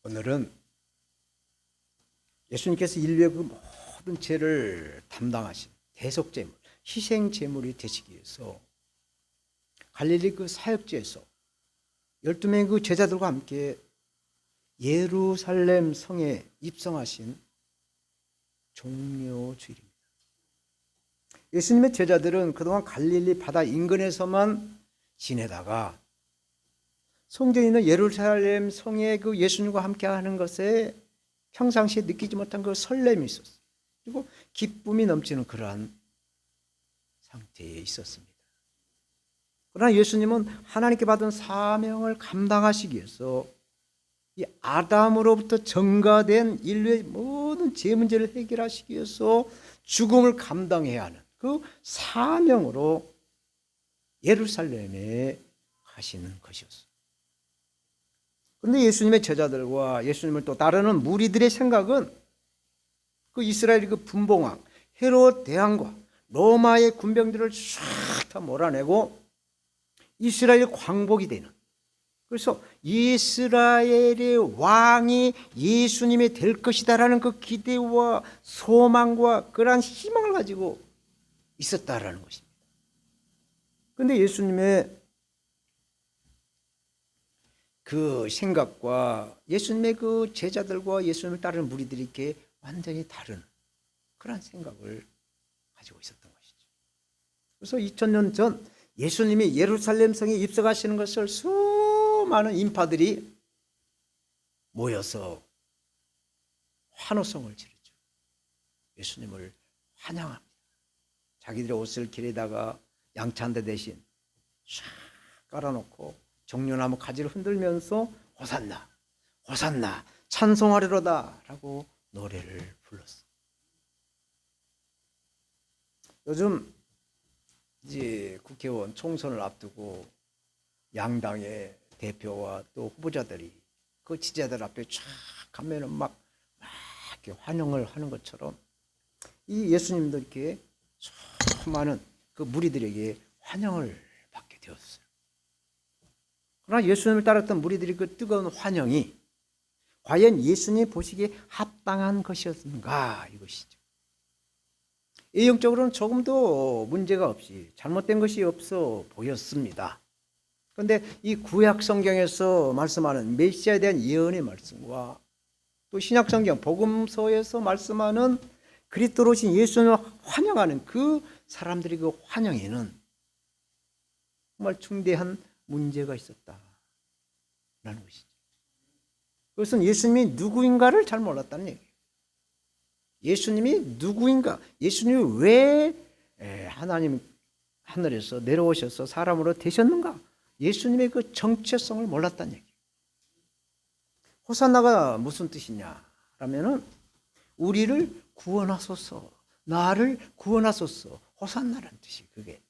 오늘은 예수님께서 인류의 그 모든 죄를 담당하신 대속제물, 희생제물이 되시기 위해서 갈릴리 그 사역지에서 12명의 그 제자들과 함께 예루살렘 성에 입성하신 종료주일입니다. 예수님의 제자들은 그동안 갈릴리 바다 인근에서만 지내다가 성전에 있는 예루살렘 성에 그 예수님과 함께 하는 것에 평상시에 느끼지 못한 그 설렘이 있었어요. 그리고 기쁨이 넘치는 그러한 상태에 있었습니다. 그러나 예수님은 하나님께 받은 사명을 감당하시기 위해서 이 아담으로부터 전가된 인류의 모든 죄 문제를 해결하시기 위해서 죽음을 감당해야 하는 그 사명으로 예루살렘에 가시는 것이었어요. 그런데 예수님의 제자들과 예수님을 또 따르는 무리들의 생각은 그 이스라엘의 그 분봉왕 헤롯 대왕과 로마의 군병들을 쫙 다 몰아내고 이스라엘 광복이 되는, 그래서 이스라엘의 왕이 예수님이 될 것이다라는 그 기대와 소망과 그러한 희망을 가지고 있었다라는 것입니다. 그런데 예수님의 그 생각과 예수님의 그 제자들과 예수님을 따르는 무리들이 이렇게 완전히 다른 그런 생각을 가지고 있었던 것이죠. 그래서 2000년 전 예수님이 예루살렘 성에 입성하시는 것을 수많은 인파들이 모여서 환호성을 지르죠. 예수님을 환영합니다. 자기들의 옷을 길에다가 양차 한 대 대신 쫙 깔아놓고 종려나무 가지를 흔들면서 호산나 호산나 찬송하리로다 라고 노래를 불렀어요. 요즘 이제 국회의원 총선을 앞두고 양당의 대표와 또 후보자들이 그 지지자들 앞에 쫙 가면은 막 이렇게 환영을 하는 것처럼 이 예수님도 이렇게 수많은 그 무리들에게 환영을 받게 되었어요. 그러나 예수님을 따랐던 무리들이 그 뜨거운 환영이 과연 예수님이 보시기에 합당한 것이었는가, 이것이죠. 이형적으로는 조금도 문제가 없이 잘못된 것이 없어 보였습니다. 그런데 이 구약 성경에서 말씀하는 메시아에 대한 예언의 말씀과 또 신약 성경 복음서에서 말씀하는 그리스도로 오신 예수님을 환영하는 그 사람들의 그 환영에는 정말 중대한 문제가 있었다라는 것이죠. 그것은 예수님이 누구인가를 잘 몰랐다는 얘기예요. 예수님이 누구인가, 예수님이 왜 하나님 하늘에서 내려오셔서 사람으로 되셨는가, 예수님의 그 정체성을 몰랐다는 얘기예요. 호산나가 무슨 뜻이냐 라면은 우리를 구원하소서, 나를 구원하소서, 호산나라는 뜻이 그게.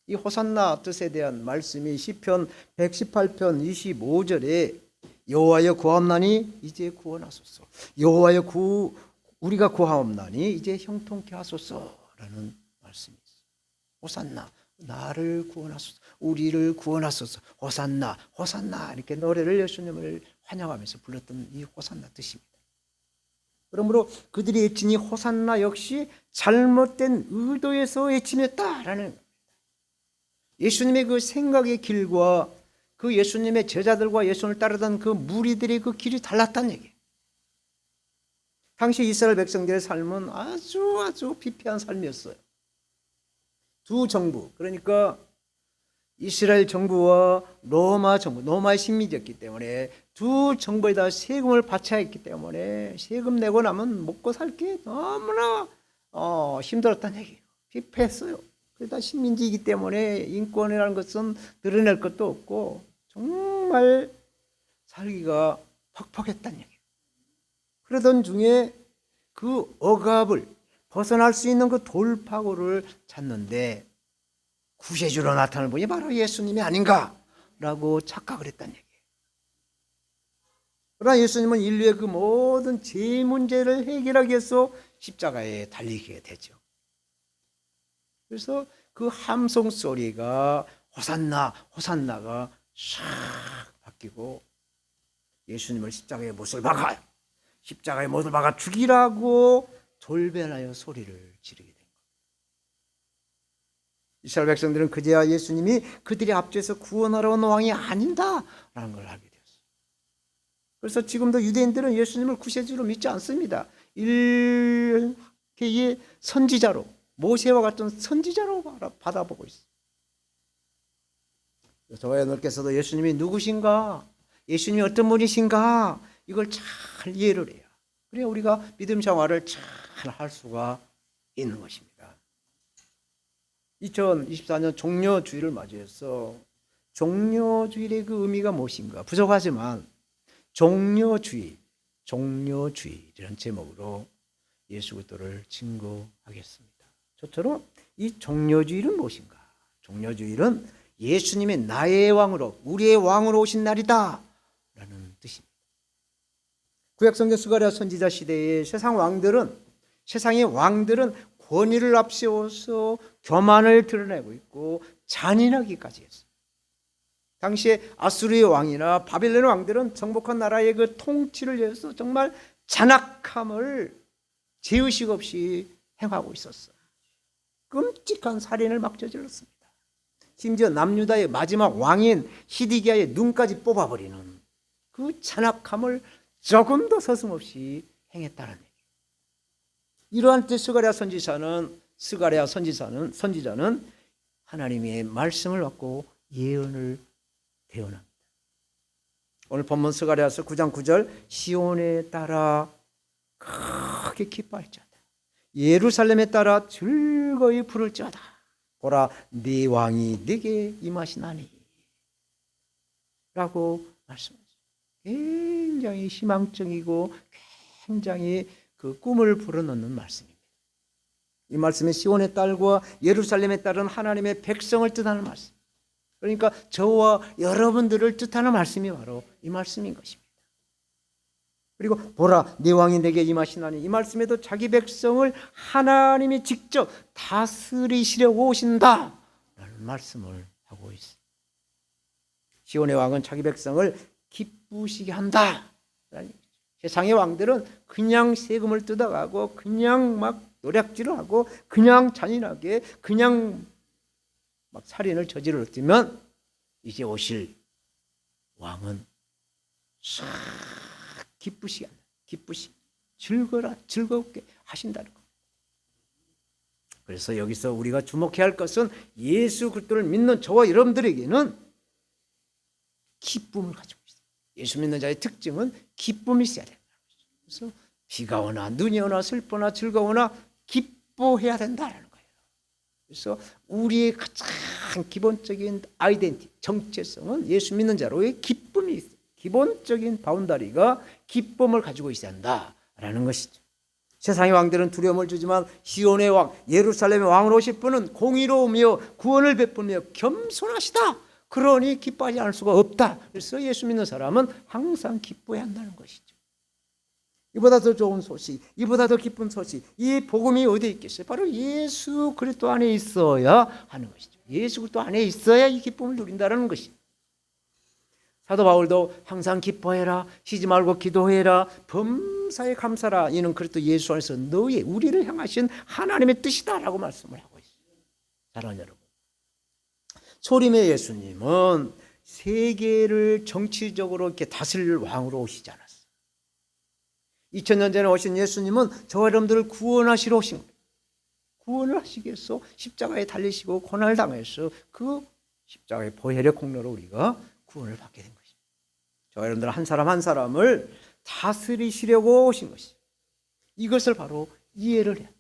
이 호산나 뜻에 대한 말씀이 시편 118편 25절에 여호와여 구하옵나니 이제 구원하소서, 여호와여 우리가 구하옵나니 이제 형통케 하소서라는 말씀이 있어요. 호산나, 나를 구원하소서, 우리를 구원하소서, 호산나 호산나 이렇게 노래를 예수님을 환영하면서 불렀던 이 호산나 뜻입니다. 그러므로 그들이 외친 이 호산나 역시 잘못된 의도에서 외침이었다라는 겁니다. 예수님의 그 생각의 길과 그 예수님의 제자들과 예수님을 따르던 그 무리들의 그 길이 달랐다는 얘기예요. 당시 이스라엘 백성들의 삶은 아주 피폐한 삶이었어요. 두 정부, 그러니까 이스라엘 정부와 로마 정부, 로마의 식민지였기 때문에 두 정부에다 세금을 바쳐야 했기 때문에 세금 내고 나면 먹고 살 게 너무나 힘들었다는 얘기예요. 피폐했어요. 그러다 식민지이기 때문에 인권이라는 것은 드러낼 것도 없고 정말 살기가 퍽퍽했다는 얘기예요. 그러던 중에 그 억압을 벗어날 수 있는 그 돌파구를 찾는데 구세주로 나타날 분이 바로 예수님이 아닌가라고 착각을 했다는 얘기예요. 그러나 예수님은 인류의 그 모든 죄 문제를 해결하기 위해서 십자가에 달리게 되죠. 그래서 그 함성 소리가 호산나 호산나가 싹 바뀌고 예수님을 십자가에 못을 박아, 십자가에 못을 박아 죽이라고 돌변하여 소리를 지르게 된 거예요. 이스라엘 백성들은 그제야 예수님이 그들의 앞에서 구원하러 온 왕이 아닌다라는 걸 알게 되었어요. 그래서 지금도 유대인들은 예수님을 구세주로 믿지 않습니다. 일개의 선지자로, 모세와 같은 선지자로 받아보고 있어요. 저와 여러분께서도 예수님이 누구신가, 예수님이 어떤 분이신가, 이걸 잘 이해를 해야 그래야 우리가 믿음 생활을 잘 할 수가 있는 것입니다. 2024년 종려주일을 맞이해서 종려주일의 그 의미가 무엇인가 부족하지만 종려주일이라는 제목으로 예수 그리스도를 증거하겠습니다. 저처럼 이 종려주일은 무엇인가? 종려주일은 예수님이 나의 왕으로, 우리의 왕으로 오신 날이다 라는 뜻입니다. 구약성경 스가랴 선지자 시대의 세상의 왕들은 권위를 앞세워서 교만을 드러내고 있고 잔인하기까지 했어요. 당시에 아수르의 왕이나 바벨론의 왕들은 정복한 나라의 그 통치를 위해서 정말 잔악함을 제의식 없이 행하고 있었어요. 끔찍한 살인을 막 저질렀습니다. 심지어 남유다의 마지막 왕인 시디기야의 눈까지 뽑아버리는 그 잔악함을 조금도 서슴없이 행했다는 얘기예요. 이러한 때 스가랴 선지자는 하나님의 말씀을 받고 예언을 대언합니다. 오늘 본문 스가랴서 9장 9절 시온에 따라 크게 기뻐할지어다, 예루살렘에 따라 즐거이 부를지어다, 보라 네 왕이 네게 임하시나니 라고 말씀하셨어요. 굉장히 희망적이고 굉장히 그 꿈을 불어넣는 말씀입니다. 이 말씀은 시온의 딸과 예루살렘의 딸은 하나님의 백성을 뜻하는 말씀, 그러니까 저와 여러분들을 뜻하는 말씀이 바로 이 말씀인 것입니다. 그리고 보라 네 왕이 내게 임하시나니, 이 말씀에도 자기 백성을 하나님이 직접 다스리시려고 오신다 라는 말씀을 하고 있습니다. 시온의 왕은 자기 백성을 기쁘시게 한다. 세상의 왕들은 그냥 세금을 뜯어가고 그냥 막 노략질을 하고 그냥 잔인하게 그냥 막 살인을 저질렀으면 이제 오실 왕은 싹 기쁘시게 한다. 즐겁게 하신다는 것. 그래서 여기서 우리가 주목해야 할 것은 예수 그리스도를 믿는 저와 여러분들에게는 기쁨을 가지고 있어요. 예수 믿는 자의 특징은 기쁨이 있어야 된다는 거죠. 그래서 비가 오나 눈이 오나 슬퍼나 즐거우나 기뻐해야 된다는 거예요. 그래서 우리의 가장 기본적인 아이덴티티, 정체성은 예수 믿는 자로의 기쁨이 있어요. 기본적인 바운다리가 기쁨을 가지고 있어야 한다라는 것이죠. 세상의 왕들은 두려움을 주지만 시온의 왕, 예루살렘의 왕으로 오실 분은 공의로우며 구원을 베풀며 겸손하시다. 그러니 기뻐하지 않을 수가 없다. 그래서 예수 믿는 사람은 항상 기뻐해야 한다는 것이죠. 이보다 더 좋은 소식, 이보다 더 기쁜 소식, 이 복음이 어디에 있겠어요? 바로 예수 그리스도 안에 있어야 하는 것이죠. 예수 그리스도 안에 있어야 이 기쁨을 누린다는 것이죠. 사도 바울도 항상 기뻐해라, 쉬지 말고 기도해라, 범사에 감사라, 이는 그리스도 예수 안에서 우리를 향하신 하나님의 뜻이다라고 말씀을 하고 있어요. 사랑하는 여러분, 초림의 예수님은 세계를 정치적으로 이렇게 다스릴 왕으로 오시지 않았어요. 2000년 전에 오신 예수님은 저와 여러분들을 구원하시러 오신 거예요. 구원을 하시기 위해서 십자가에 달리시고 고난을 당해서 그 십자가의 보혈의 공로로 우리가 구원을 받게 된 것입니다. 저와 여러분들 한 사람 한 사람을 다스리시려고 오신 것이죠. 이것을 바로 이해를 해야 돼요.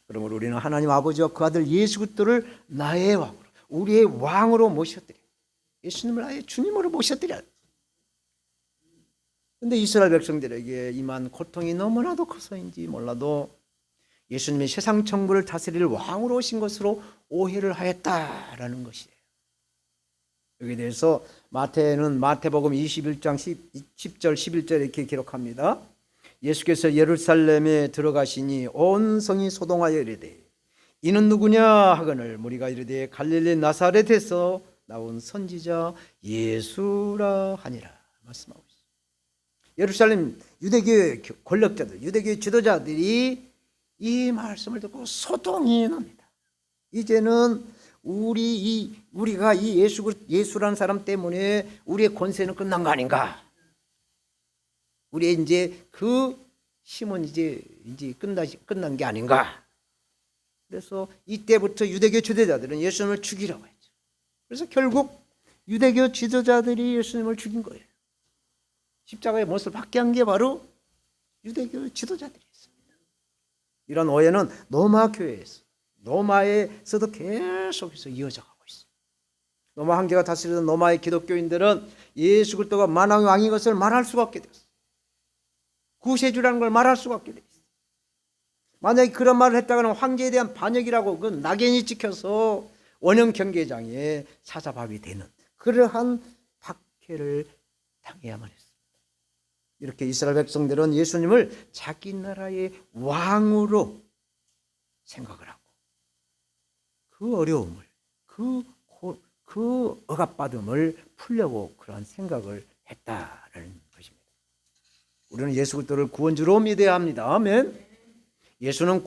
그러므로 우리는 하나님 아버지와 그 아들 예수 그리스도를 나의 왕으로, 우리의 왕으로 모셔드려요. 예수님을 나의 주님으로 모셔드려요. 그런데 이스라엘 백성들에게 임한 고통이 너무나도 커서인지 몰라도 예수님이 세상 천국을 다스릴 왕으로 오신 것으로 오해를 하였다라는 것이에요. 여기에 대해서 마태는 마태복음 21장 10절 11절에 이렇게 기록합니다. 예수께서 예루살렘에 들어가시니 온 성이 소동하여 이르되 이는 누구냐 하거늘 무리가 이르되 갈릴리 나사렛에서 나온 선지자 예수라 하니라. 말씀하고 있어요. 예루살렘 유대교의 권력자들, 유대교의 지도자들이 이 말씀을 듣고 소동이 납니다. 이제는 우리가 이 예수라는 사람 때문에 우리의 권세는 끝난 거 아닌가? 우리의 이제 그 힘은 이제 끝난 게 아닌가? 그래서 이때부터 유대교 지도자들은 예수님을 죽이라고 했죠. 그래서 결국 유대교 지도자들이 예수님을 죽인 거예요. 십자가의 못을 받게 한 게 바로 유대교 지도자들이었습니다. 이런 오해는 로마 교회에서, 로마에서도 계속해서 이어져 가고 있어요. 로마 황제가 다스리던 로마의 기독교인들은 예수 그리스도가 만왕의 왕인 것을 말할 수가 없게 되었어요. 구세주라는 걸 말할 수가 없게 되었어요. 만약에 그런 말을 했다가는 황제에 대한 반역이라고 그 낙인이 찍혀서 원형 경계장에 사자밥이 되는 그러한 박해를 당해야만 했습니다. 이렇게 이스라엘 백성들은 예수님을 자기 나라의 왕으로 생각을 하고 그 어려움을, 그 억압받음을 풀려고 그러한 생각을 했다라는 것입니다. 우리는 예수 그리스도를 구원주로 믿어야 합니다. 아멘. 예수는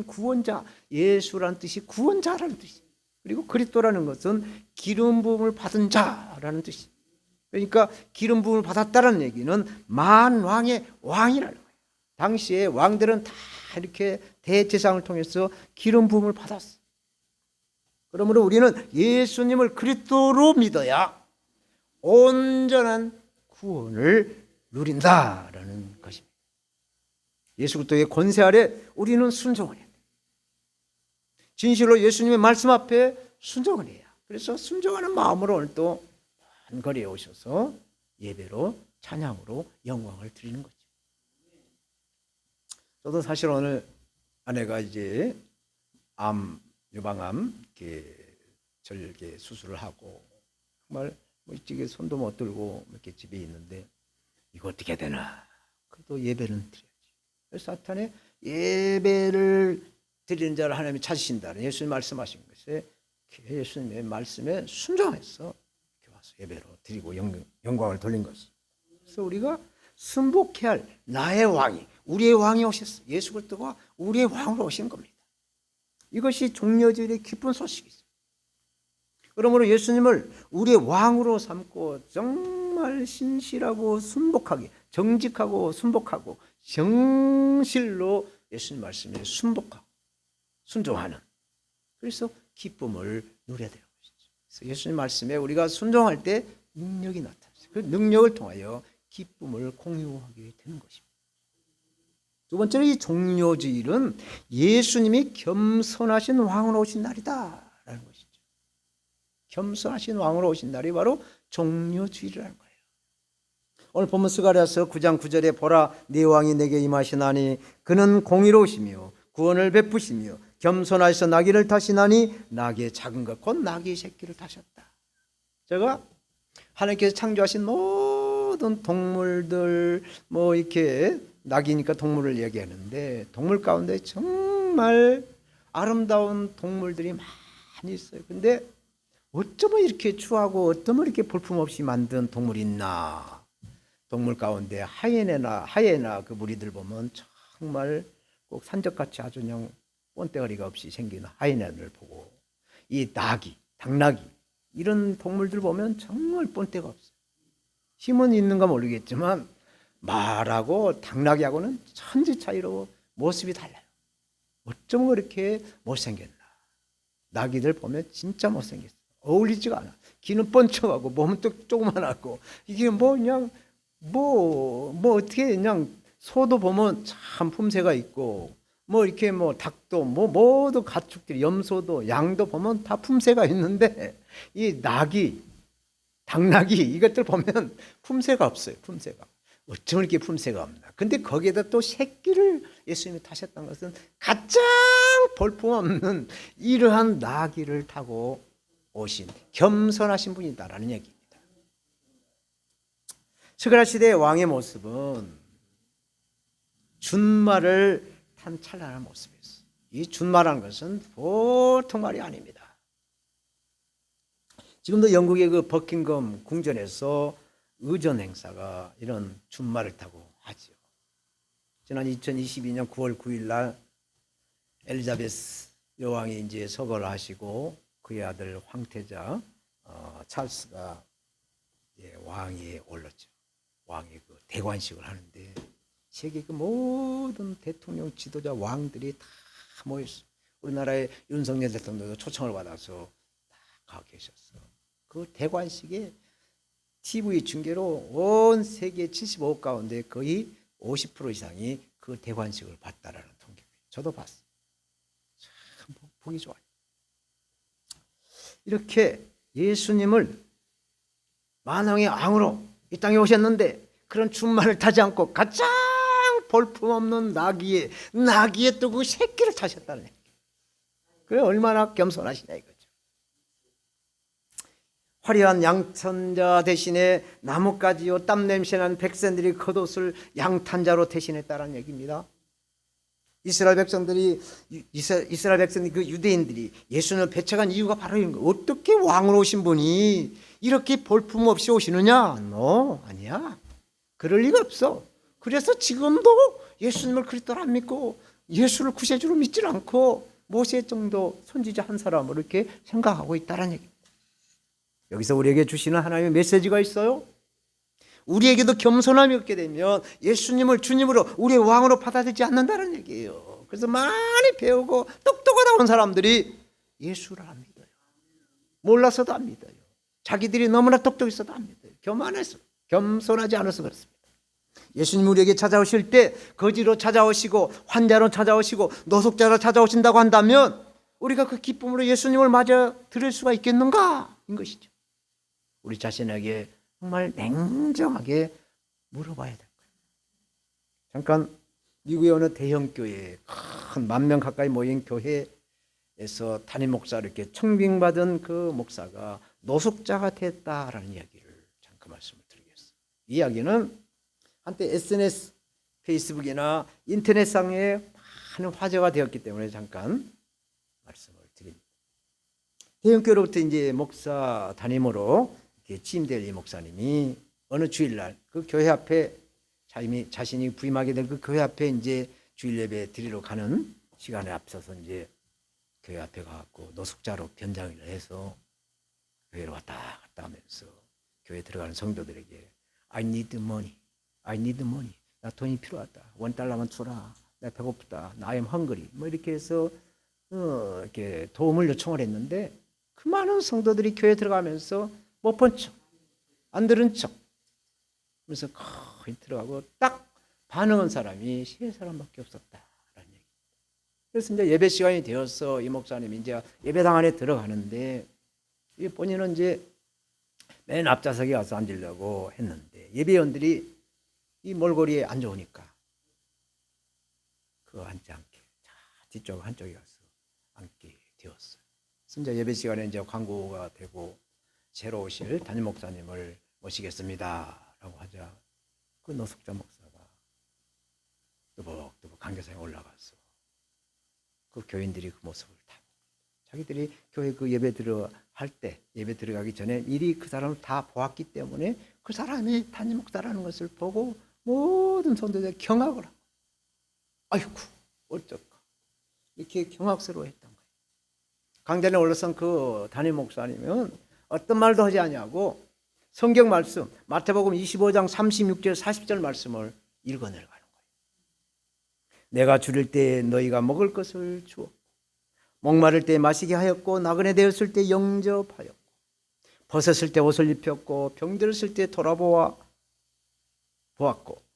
구원자, 예수라는 뜻이 구원자라는 뜻이에요. 그리고 그리스도라는 것은 기름 부음을 받은 자라는 뜻이에요. 그러니까 기름 부음을 받았다는 얘기는 만왕의 왕이라는 거예요. 당시에 왕들은 다 이렇게 대제사장을 통해서 기름 부음을 받았어요. 그러므로 우리는 예수님을 그리스도로 믿어야 온전한 구원을 누린다라는 것입니다. 예수 그리스도의 권세 아래 우리는 순종을 해야 돼요. 진실로 예수님의 말씀 앞에 순종을 해야. 그래서 순종하는 마음으로 오늘 또 한 거리에 오셔서 예배로 찬양으로 영광을 드리는 거죠. 저도 사실 오늘 아내가 이제 유방암 절개 수술을 하고 정말 이쪽에 손도 못 들고 이렇게 집에 있는데 이거 어떻게 되나? 그래도 예배는 드려야지. 그래서 사탄의 예배를 드리는 자를 하나님이 찾으신다는 예수님 말씀하신 것에 예수님의 말씀에 순종해서 예배로 드리고 영광을 돌린 것이. 그래서 우리가 순복해야 할 나의 왕이, 우리의 왕이 오셨어요. 예수 그리스도가 우리의 왕으로 오신 겁니다. 이것이 종려주일의 기쁜 소식이죠. 그러므로 예수님을 우리의 왕으로 삼고 정말 신실하고 순복하게, 정직하고 순복하고 정실로 예수님 말씀에 순복하고 순종하는, 그래서 기쁨을 누려야 돼요. 예수님 말씀에 우리가 순종할 때 능력이 나타나요. 그 능력을 통하여 기쁨을 공유하게 되는 것입니다. 두 번째로 이 종려주일은 예수님이 겸손하신 왕으로 오신 날이다라는 것이죠. 겸손하신 왕으로 오신 날이 바로 종려주일이라는 거예요. 오늘 본문 스가랴서 9장 9절에 보라 네 왕이 내게 임하시나니 그는 공의로우시며 구원을 베푸시며 겸손하셔서 나귀를 타시나니 나귀의 작은 것 곧 나귀의 새끼를 타셨다. 제가 하나님께서 창조하신 모든 동물들 이렇게 나귀니까 동물을 얘기하는데 동물 가운데 정말 아름다운 동물들이 많이 있어요. 근데 어쩌면 이렇게 추하고 어쩌면 이렇게 볼품없이 만든 동물이 있나. 동물 가운데 하이에나 그 무리들 보면 정말 꼭 산적같이 아주 그냥 본때거리가 없이 생긴 하이에나를 보고 이 당나귀 이런 동물들 보면 정말 본때가 없어요. 힘은 있는가 모르겠지만 말하고 당나귀하고는 천지 차이로 모습이 달라요. 어쩜 그렇게 못생겼나. 나귀들 보면 진짜 못생겼어. 어울리지가 않아. 귀는 번쩍하고 몸은 또 조그만하고 이게 그냥 어떻게 그냥 소도 보면 참 품새가 있고 이렇게 닭도 모두 가축들이 염소도 양도 보면 다 품새가 있는데 이 당나귀 이것들 보면 품새가 없어요. 품새가. 어쩜 이렇게 품새가 없나. 근데 거기에다 또 새끼를 예수님이 타셨다는 것은 가장 볼품없는 이러한 나귀를 타고 오신 겸손하신 분이다라는 얘기입니다. 스가랴 시대의 왕의 모습은 준말을 탄 찬란한 모습이었어요. 이 준말이라는 것은 보통 말이 아닙니다. 지금도 영국의 그 버킹엄 궁전에서 의전 행사가 이런 준말을 타고 하죠. 지난 2022년 9월 9일 날 엘리자베스 여왕이 이제 서거를 하시고 그의 아들 황태자 찰스가 왕위에 올랐죠. 왕의 그 대관식을 하는데 세계 그 모든 대통령 지도자 왕들이 다 모였어. 우리나라의 윤석열 대통령도 초청을 받아서 다 가 계셨어. 그 대관식에 TV 중계로 온 세계 75억 가운데 거의 50% 이상이 그 대관식을 봤다라는 통계예요. 저도 봤어요. 참 보기 좋아요. 이렇게 예수님을 만왕의 왕으로 이 땅에 오셨는데 그런 준말을 타지 않고 가장 볼품없는 나귀에 또 그 새끼를 타셨다는 얘기예요. 그래 얼마나 겸손하시냐 이거죠. 화려한 양천자 대신에 나뭇가지요 땀 냄새나는 백성들이 겉옷을 양탄자로 대신했다는 얘기입니다. 이스라엘 백성들이 그 유대인들이 예수님을 배척한 이유가 바로 이런 거예요. 어떻게 왕으로 오신 분이 이렇게 볼품없이 오시느냐? 아니야. 그럴 리가 없어. 그래서 지금도 예수님을 그리스도로 안 믿고 예수를 구세주로 믿지 않고 모세 정도 선지자 한 사람으로 이렇게 생각하고 있다는 얘기입니다. 여기서 우리에게 주시는 하나님의 메시지가 있어요. 우리에게도 겸손함이 없게 되면 예수님을 주님으로 우리의 왕으로 받아들이지 않는다는 얘기예요. 그래서 많이 배우고 똑똑하다는 사람들이 예수를 안 믿어요. 몰라서도 안 믿어요. 자기들이 너무나 똑똑해서도 안 믿어요. 교만해서, 겸손하지 않아서 그렇습니다. 예수님 우리에게 찾아오실 때 거지로 찾아오시고 환자로 찾아오시고 노숙자로 찾아오신다고 한다면 우리가 그 기쁨으로 예수님을 맞아 들을 수가 있겠는가? 인 것이죠. 우리 자신에게 정말 냉정하게 물어봐야 될 거예요. 잠깐 미국의 어느 대형 교회, 큰 10,000명 가까이 모인 교회에서 담임 목사로 이렇게 청빙받은 그 목사가 노숙자가 됐다라는 이야기를 잠깐 말씀을 드리겠습니다. 이 이야기는 한때 SNS, 페이스북이나 인터넷상에 많은 화제가 되었기 때문에 잠깐 말씀을 드립니다. 대형 교회로부터 이제 목사 담임으로 취임될 이 목사님이 어느 주일날 그 교회 앞에 자신이 부임하게 된 그 교회 앞에 이제 주일 예배 드리러 가는 시간에 앞서서 이제 교회 앞에 가고 노숙자로 변장을 해서 교회로 왔다 갔다 하면서 교회 들어가는 성도들에게 I need money, I need money. 나 돈이 필요하다. $1만 주라. 나 배고프다. 나 am hungry. 뭐 이렇게 해서 이렇게 도움을 요청을 했는데 그 많은 성도들이 교회 들어가면서 못 본 척, 안 들은 척 그래서 거의 들어가고 딱 반응한 사람이 3사람밖에 없었다라는 얘기. 그래서 이제 예배 시간이 되어서 이 목사님이 이제 예배당 안에 들어가는데 이 본인은 이제 맨 앞좌석에 가서 앉으려고 했는데 예배원들이 이 몰골이에 앉아오니까 그거 앉지 않게 뒤쪽 한쪽에 가서 앉게 되었어요. 그래서 이제 예배 시간에 이제 광고가 되고 새로 오실 담임 목사님을 모시겠습니다 라고 하자 그 노숙자 목사가 뜨벅뜨벅 강계상에 올라가서 그 교인들이 그 모습을 다 자기들이 교회 그 예배 들어갈 때 예배 들어가기 전에 미리 그 사람을 다 보았기 때문에 그 사람이 담임 목사라는 것을 보고 모든 성도들이 경악을 하고 아이고 어쩔까 이렇게 경악스러워했던 거예요. 강단에 올라선 그 담임 목사님은 어떤 말도 하지 아니하고 성경 말씀 마태복음 25장 36절 40절 말씀을 읽어내려가는 거예요. 내가 줄일 때 너희가 먹을 것을 주었고 목마를 때 마시게 하였고 나그네 되었을 때 영접하였고 벗었을 때 옷을 입혔고 병들었을 때 돌아보았고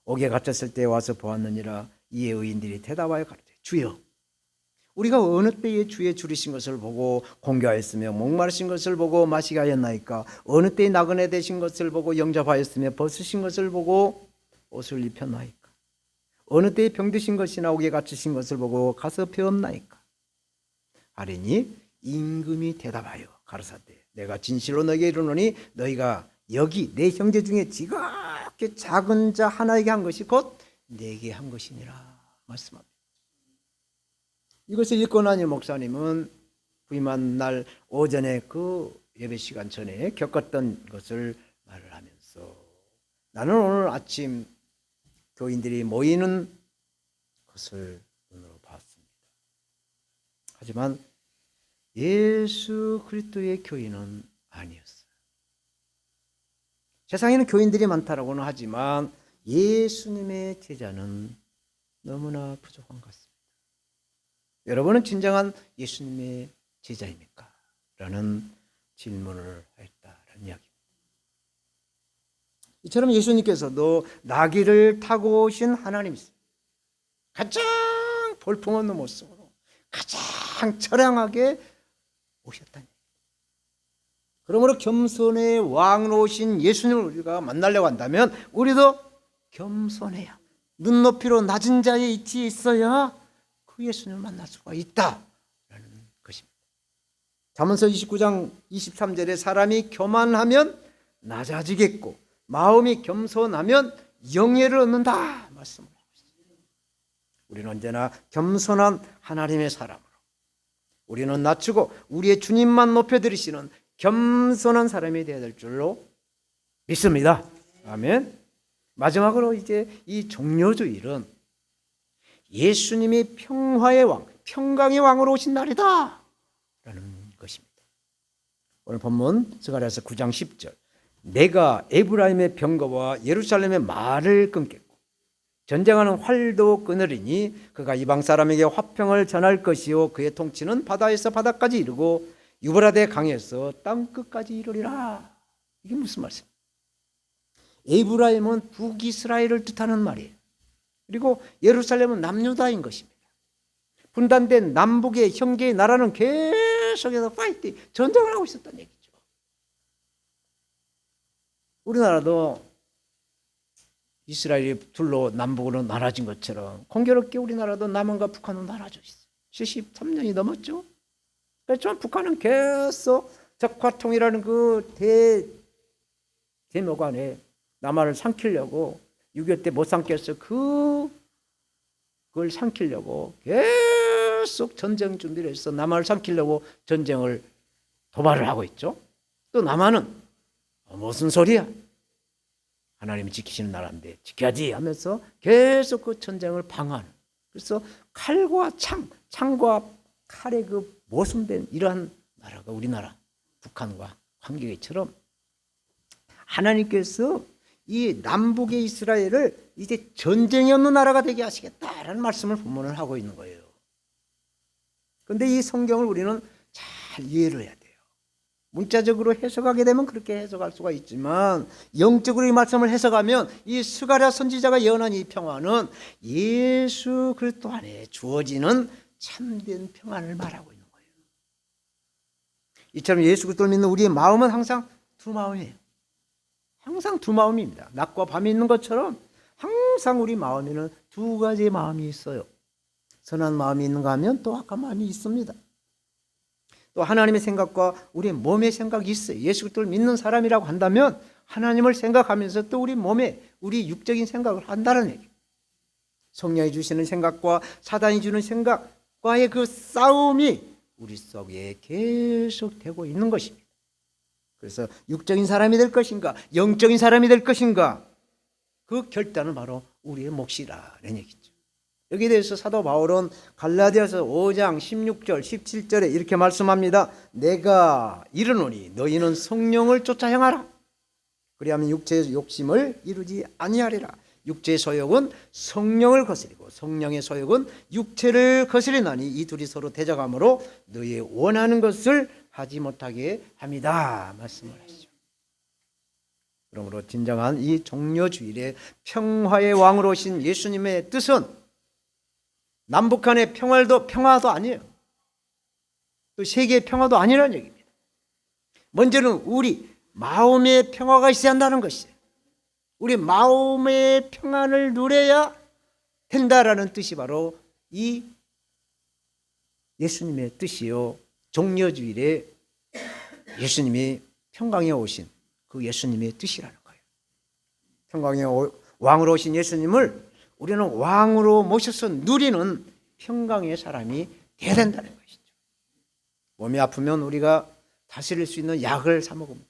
옥에 갇혔을 때 와서 보았느니라. 이에 의인들이 대답하여 가로되 주여 우리가 어느 때에 주의 줄이신 것을 보고 공교하였으며 목마르신 것을 보고 마시게 하였나이까? 어느 때에 나그네 되신 것을 보고 영접하였으며 벗으신 것을 보고 옷을 입혔나이까? 어느 때에 병드신 것이나 옥에 갇히신 것을 보고 가서 배웠나이까? 하리니 임금이 대답하여 가로사대 내가 진실로 너희에게 이르노니 너희가 여기 내 형제 중에 지극히 작은 자 하나에게 한 것이 곧 내게 한 것이니라 말씀합니다. 이것을 읽고 나니 목사님은 부임한 날 오전에 그 예배 시간 전에 겪었던 것을 말을 하면서 나는 오늘 아침 교인들이 모이는 것을 눈으로 봤습니다. 하지만 예수 그리스도의 교인은 아니었어요. 세상에는 교인들이 많다라고는 하지만 예수님의 제자는 너무나 부족한 것 같습니다. 여러분은 진정한 예수님의 제자입니까? 라는 질문을 했다라는 이야기입니다. 이처럼 예수님께서도 나귀를 타고 오신 하나님이세요. 가장 볼품없는 모습으로 가장 처량하게 오셨다니. 그러므로 겸손의 왕으로 오신 예수님을 우리가 만나려고 한다면 우리도 겸손해야, 눈높이로 낮은 자의 위치에 있어야 그 예수님을 만날 수가 있다라는 것입니다. 잠언서 29장 23절에 사람이 교만하면 낮아지겠고 마음이 겸손하면 영예를 얻는다 말씀을 하고 있습니다. 우리는 언제나 겸손한 하나님의 사람으로, 우리는 낮추고 우리의 주님만 높여드리시는 겸손한 사람이 되어야 될 줄로 믿습니다. 아멘. 마지막으로 이제 이 종려주일은 예수님이 평화의 왕, 평강의 왕으로 오신 날이다 라는 것입니다. 오늘 본문 스가랴서 9장 10절, 내가 에브라임의 병거와 예루살렘의 말을 끊겠고 전쟁하는 활도 끊으리니 그가 이방 사람에게 화평을 전할 것이요 그의 통치는 바다에서 바다까지 이르고 유브라데 강에서 땅끝까지 이르리라. 이게 무슨 말씀이에요? 에브라임은 북이스라엘을 뜻하는 말이에요. 그리고 예루살렘은 남유다인 것입니다. 분단된 남북의 형제의 나라는 계속해서 파이팅, 전쟁을 하고 있었다는 얘기죠. 우리나라도 이스라엘이 둘로 남북으로 나눠진 것처럼 공교롭게 우리나라도 남한과 북한으로 나눠져 있어요. 73년이 넘었죠. 그렇지만 북한은 계속 적화통이라는 그 대목 안에 남한을 삼키려고 6.25 때 못 삼켰어. 그걸 삼키려고 계속 전쟁 준비를 해서 남한을 삼키려고 전쟁을 도발을 하고 있죠. 또 남한은 무슨 소리야? 하나님이 지키시는 나라인데 지켜야지 하면서 계속 그 전쟁을 방어하는. 그래서 칼과 창과 칼의 그 모순된 이러한 나라가 우리나라, 북한과 관계처럼 하나님께서 이 남북의 이스라엘을 이제 전쟁이 없는 나라가 되게 하시겠다라는 말씀을 본문을 하고 있는 거예요. 그런데 이 성경을 우리는 잘 이해를 해야 돼요. 문자적으로 해석하게 되면 그렇게 해석할 수가 있지만 영적으로 이 말씀을 해석하면 이 스가랴 선지자가 예언한 이 평화는 예수 그리스도 안에 주어지는 참된 평안을 말하고 있는 거예요. 이처럼 예수 그리스도를 믿는 우리의 마음은 항상 두 마음이에요. 항상 두 마음입니다. 낮과 밤이 있는 것처럼 항상 우리 마음에는 두 가지의 마음이 있어요. 선한 마음이 있는가 하면 또 악한 마음이 있습니다. 또 하나님의 생각과 우리의 몸의 생각이 있어요. 예수 그리스도를 믿는 사람이라고 한다면 하나님을 생각하면서 또 우리 몸에 우리 육적인 생각을 한다는 얘기예요. 성령이 주시는 생각과 사단이 주는 생각과의 그 싸움이 우리 속에 계속되고 있는 것입니다. 그래서 육적인 사람이 될 것인가 영적인 사람이 될 것인가 그 결단은 바로 우리의 몫이라는 얘기죠. 여기에 대해서 사도 바울은 갈라디아서 5장 16절 17절에 이렇게 말씀합니다. 내가 이르노니 너희는 성령을 쫓아 행하라. 그리하면 육체의 욕심을 이루지 아니하리라. 육체의 소욕은 성령을 거스리고 성령의 소욕은 육체를 거스리나니 이 둘이 서로 대적하므로 너희 원하는 것을 하지 못하게 합니다. 말씀을 하시죠. 그러므로 진정한 이 종려주일에 평화의 왕으로 오신 예수님의 뜻은 남북한의 평화도 아니에요. 또 세계의 평화도 아니라는 얘기입니다. 먼저는 우리 마음의 평화가 있어야 한다는 것이에요. 우리 마음의 평안을 누려야 된다라는 뜻이 바로 이 예수님의 뜻이요. 종려주일에 예수님이 평강에 오신 그 예수님의 뜻이라는 거예요. 평강의 왕으로 오신 예수님을 우리는 왕으로 모셔서 누리는 평강의 사람이 되어야 된다는 것이죠. 몸이 아프면 우리가 다스릴 수 있는 약을 사 먹으면 돼요.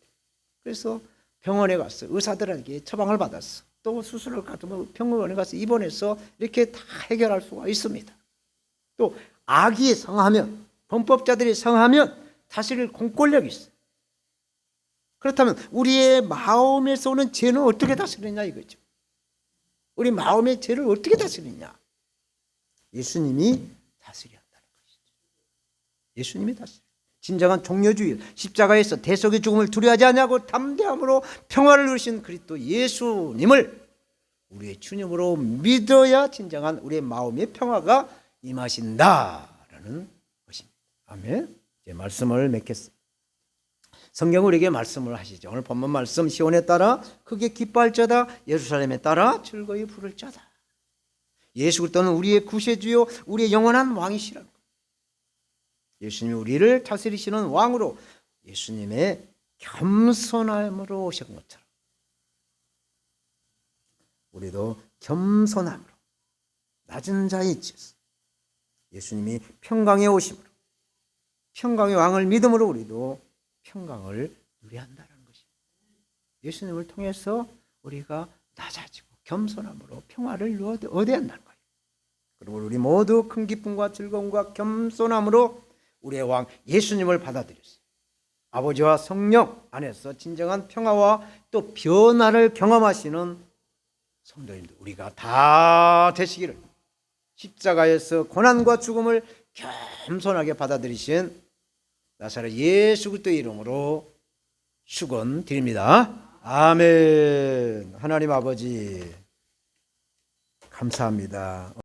그래서 병원에 가서 의사들에게 처방을 받았어. 또 수술을 가면 병원에 가서 입원해서 이렇게 다 해결할 수가 있습니다. 또 악이 성하면, 범법자들이 성하면 다스릴 공권력이 있어요. 그렇다면 우리의 마음에서 오는 죄는 어떻게 다스리냐 이거죠. 우리 마음의 죄를 어떻게 다스리냐? 예수님이 다스려야 한다는 것이죠. 예수님이 다스려. 진정한 종려주의, 십자가에서 대속의 죽음을 두려워하지 않냐고 담대함으로 평화를 누리신 그리스도 예수님을 우리의 주님으로 믿어야 진정한 우리의 마음의 평화가 임하신다라는 것입니다. 아멘. 이제 말씀을 맺겠습니다. 성경 우리에게 말씀을 하시죠. 오늘 본문 말씀, 시온에 따라 크게 기뻐할자다, 예루살렘에 따라 즐거이 부를자다. 예수 그리스도는 우리의 구세주요, 우리의 영원한 왕이시라는 것. 예수님이 우리를 다스리시는 왕으로 예수님의 겸손함으로 오신 것처럼 우리도 겸손함으로 낮은 자의 지어서 예수님이 평강에 오심으로 평강의 왕을 믿음으로 우리도 평강을 누려야 한다는 것입니다. 예수님을 통해서 우리가 낮아지고 겸손함으로 평화를 얻어야 한다는 거예요. 그리고 우리 모두 큰 기쁨과 즐거움과 겸손함으로 우리의 왕 예수님을 받아들였어요. 아버지와 성령 안에서 진정한 평화와 또 변화를 경험하시는 성도님들 우리가 다 되시기를, 십자가에서 고난과 죽음을 겸손하게 받아들이신 나사렛 예수 그리스도의 이름으로 축원드립니다. 아멘. 하나님 아버지 감사합니다.